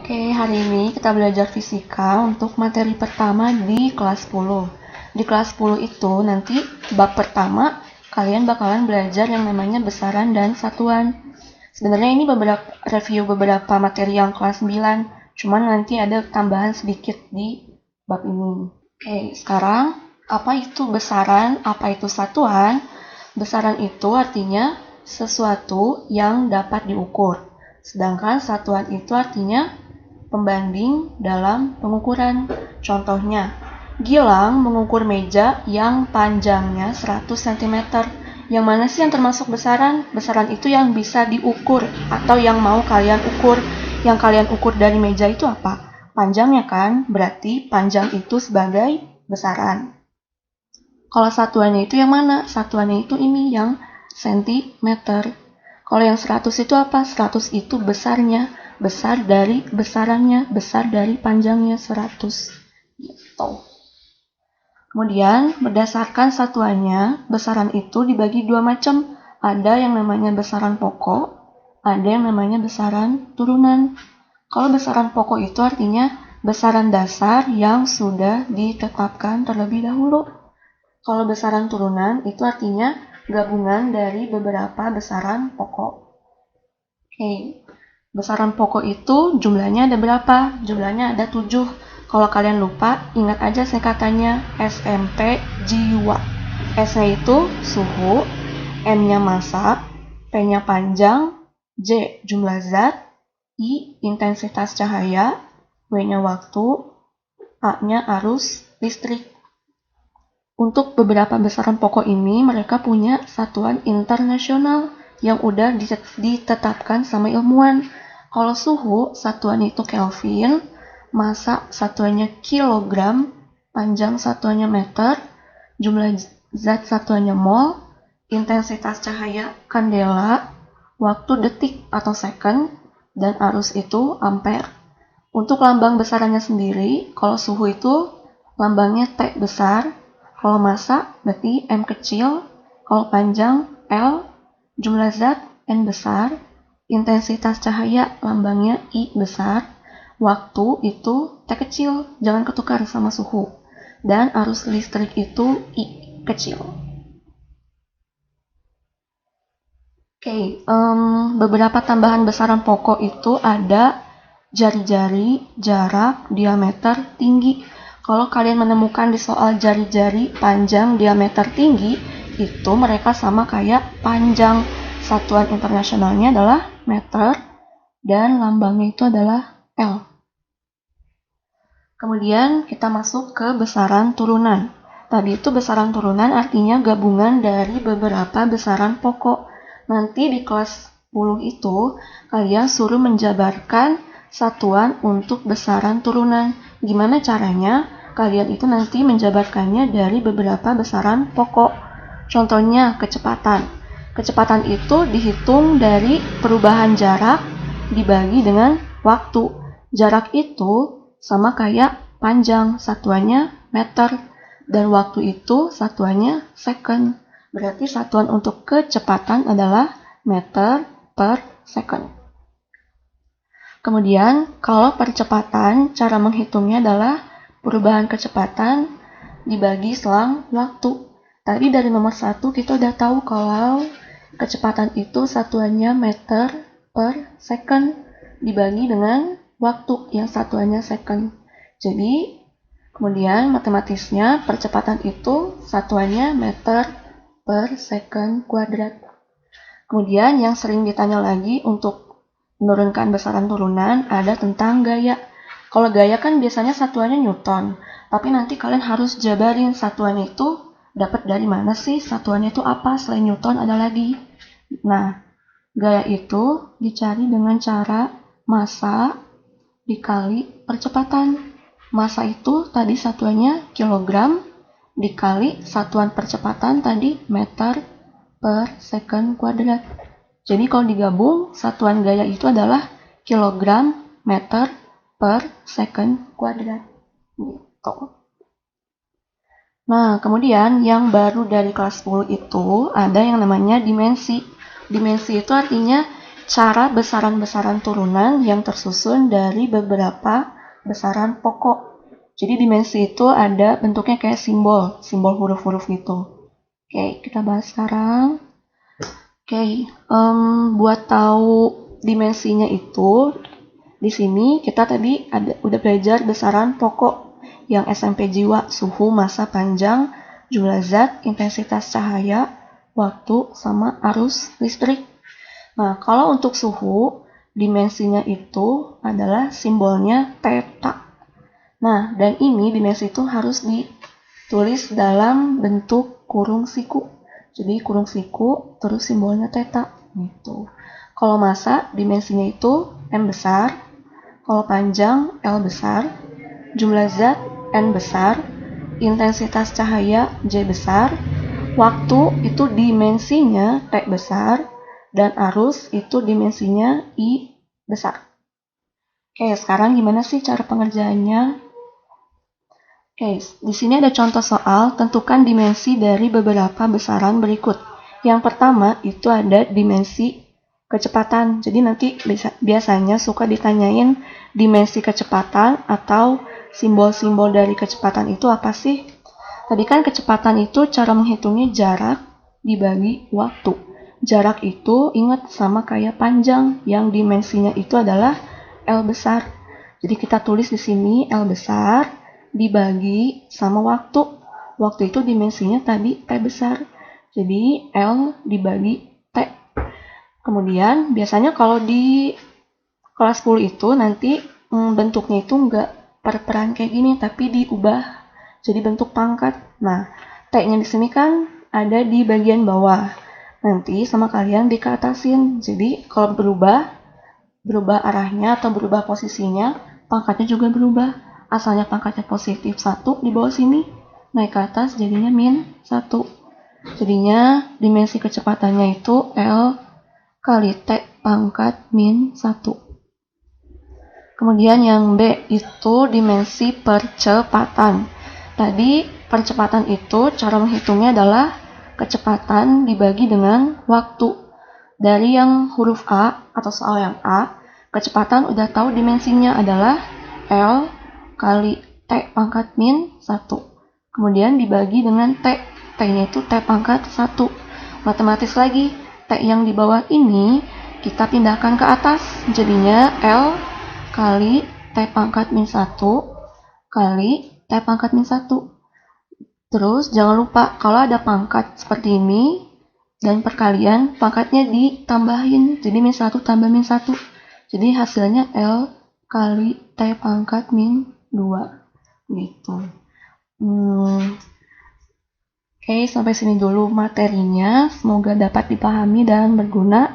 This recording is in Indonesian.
Oke, hari ini kita belajar fisika untuk materi pertama di kelas 10. Di kelas 10 itu nanti bab pertama kalian bakalan belajar yang namanya besaran dan satuan. Sebenarnya ini review beberapa materi yang kelas 9, cuman nanti ada tambahan sedikit di bab ini. Oke, sekarang apa itu besaran, apa itu satuan? Besaran itu artinya sesuatu yang dapat diukur. Sedangkan satuan itu artinya pembanding dalam pengukuran. Contohnya, Gilang mengukur meja yang panjangnya 100 cm. Yang mana sih yang termasuk besaran? Besaran itu yang bisa diukur atau yang mau kalian ukur. Yang kalian ukur dari meja itu apa? Panjangnya kan? Berarti panjang itu sebagai besaran. Kalau satuannya itu yang mana? Satuannya itu ini yang sentimeter. Kalau yang 100 itu apa? 100 itu besarnya. Besar dari besarannya, besar dari panjangnya 100. Gitu. Kemudian, berdasarkan satuannya, besaran itu dibagi dua macam. Ada yang namanya besaran pokok, ada yang namanya besaran turunan. Kalau besaran pokok itu artinya besaran dasar yang sudah ditetapkan terlebih dahulu. Kalau besaran turunan itu artinya gabungan dari beberapa besaran pokok. Oke. Besaran pokok itu jumlahnya ada berapa? Jumlahnya ada 7. Kalau kalian lupa, ingat aja singkatannya SMP jiwa. S-nya itu suhu, M-nya massa, P-nya panjang, J jumlah zat, I intensitas cahaya, W-nya waktu, A-nya arus listrik. Untuk beberapa besaran pokok ini, mereka punya satuan internasional yang udah ditetapkan sama ilmuwan. Kalau suhu, satuannya itu Kelvin, massa satuannya kilogram, panjang satuannya meter, jumlah zat satuannya mol, intensitas cahaya kandela, waktu detik atau second, dan arus itu ampere. Untuk lambang besarannya sendiri, kalau suhu itu lambangnya T besar, kalau massa berarti M kecil, kalau panjang L, jumlah zat N besar, intensitas cahaya lambangnya I besar, waktu itu T kecil, jangan ketukar sama suhu, dan arus listrik itu I kecil. Oke, beberapa tambahan besaran pokok itu ada jari-jari, jarak, diameter, tinggi. Kalau kalian menemukan di soal jari-jari, panjang, diameter, tinggi, itu mereka sama kayak panjang. Satuan internasionalnya adalah meter, dan lambangnya itu adalah L. Kemudian kita masuk ke besaran turunan. Tadi itu besaran turunan artinya gabungan dari beberapa besaran pokok. Nanti di kelas 10 itu, kalian suruh menjabarkan satuan untuk besaran turunan. Gimana caranya? Kalian itu nanti menjabarkannya dari beberapa besaran pokok. Contohnya kecepatan. Kecepatan itu dihitung dari perubahan jarak dibagi dengan waktu. Jarak itu sama kayak panjang, satuannya meter, dan waktu itu satuannya second. Berarti satuan untuk kecepatan adalah meter per second. Kemudian, kalau percepatan, cara menghitungnya adalah perubahan kecepatan dibagi selang waktu. Tadi dari nomor 1 kita udah tahu kalau kecepatan itu satuannya meter per second dibagi dengan waktu yang satuannya second. Jadi, kemudian matematisnya percepatan itu satuannya meter per second kuadrat. Kemudian yang sering ditanya lagi untuk menurunkan besaran turunan ada tentang gaya. Kalau gaya kan biasanya satuannya Newton, tapi nanti kalian harus jabarin satuannya itu dapat dari mana sih, satuannya itu apa, selain Newton ada lagi. Nah, gaya itu dicari dengan cara massa dikali percepatan. Massa itu tadi satuannya kilogram dikali satuan percepatan tadi meter per second kuadrat. Jadi kalau digabung, satuan gaya itu adalah kilogram meter per second kuadrat. Gitu. Nah, kemudian yang baru dari kelas 10 itu ada yang namanya dimensi. Dimensi itu artinya cara besaran-besaran turunan yang tersusun dari beberapa besaran pokok. Jadi dimensi itu ada bentuknya kayak simbol huruf-huruf gitu. Oke, kita bahas sekarang. Oke, buat tahu dimensinya itu, di sini kita tadi udah belajar besaran pokok yang SMP jiwa, suhu, massa, panjang, jumlah zat, intensitas cahaya, waktu, sama arus listrik. Nah, kalau untuk suhu, dimensinya itu adalah simbolnya theta. Nah, dan ini dimensi itu harus ditulis dalam bentuk kurung siku. Jadi kurung siku, terus simbolnya theta. Gitu. Kalau massa, dimensinya itu M besar. Kalau panjang, L besar. Jumlah zat, N besar. Intensitas cahaya, J besar. Waktu itu dimensinya T besar. Dan arus itu dimensinya I besar. Oke, sekarang gimana sih cara pengerjaannya? Oke, di sini ada contoh soal, tentukan dimensi dari beberapa besaran berikut. Yang pertama itu ada dimensi kecepatan. Jadi nanti biasanya suka ditanyain dimensi kecepatan atau simbol-simbol dari kecepatan itu apa sih? Tadi kan kecepatan itu cara menghitungnya jarak dibagi waktu. Jarak itu ingat sama kayak panjang yang dimensinya itu adalah L besar. Jadi kita tulis di sini L besar dibagi sama waktu. Waktu itu dimensinya tadi T besar. Jadi L dibagi T. Kemudian biasanya kalau di kelas 10 itu nanti bentuknya itu enggak per-peran kayak gini, tapi diubah jadi bentuk pangkat. Nah, T-nya di sini kan ada di bagian bawah. Nanti sama kalian dikeatasin. Jadi kalau berubah arahnya atau berubah posisinya, pangkatnya juga berubah. Asalnya pangkatnya positif 1 di bawah sini, naik ke atas jadinya min 1. Jadinya dimensi kecepatannya itu L kali T pangkat min 1. Kemudian yang B itu dimensi percepatan. Tadi percepatan itu cara menghitungnya adalah kecepatan dibagi dengan waktu. Dari yang huruf A atau soal yang A, kecepatan udah tahu dimensinya adalah L kali T pangkat min 1. Kemudian dibagi dengan T. T-nya itu T pangkat 1. Matematis lagi, T yang di bawah ini kita pindahkan ke atas. Jadinya L kali T pangkat min 1 kali T pangkat min 1. Terus jangan lupa kalau ada pangkat seperti ini dan perkalian, pangkatnya ditambahin. Jadi min 1 tambah min 1. Jadi hasilnya L kali T pangkat min 2 gitu. Oke, sampai sini dulu materinya. Semoga dapat dipahami dan berguna.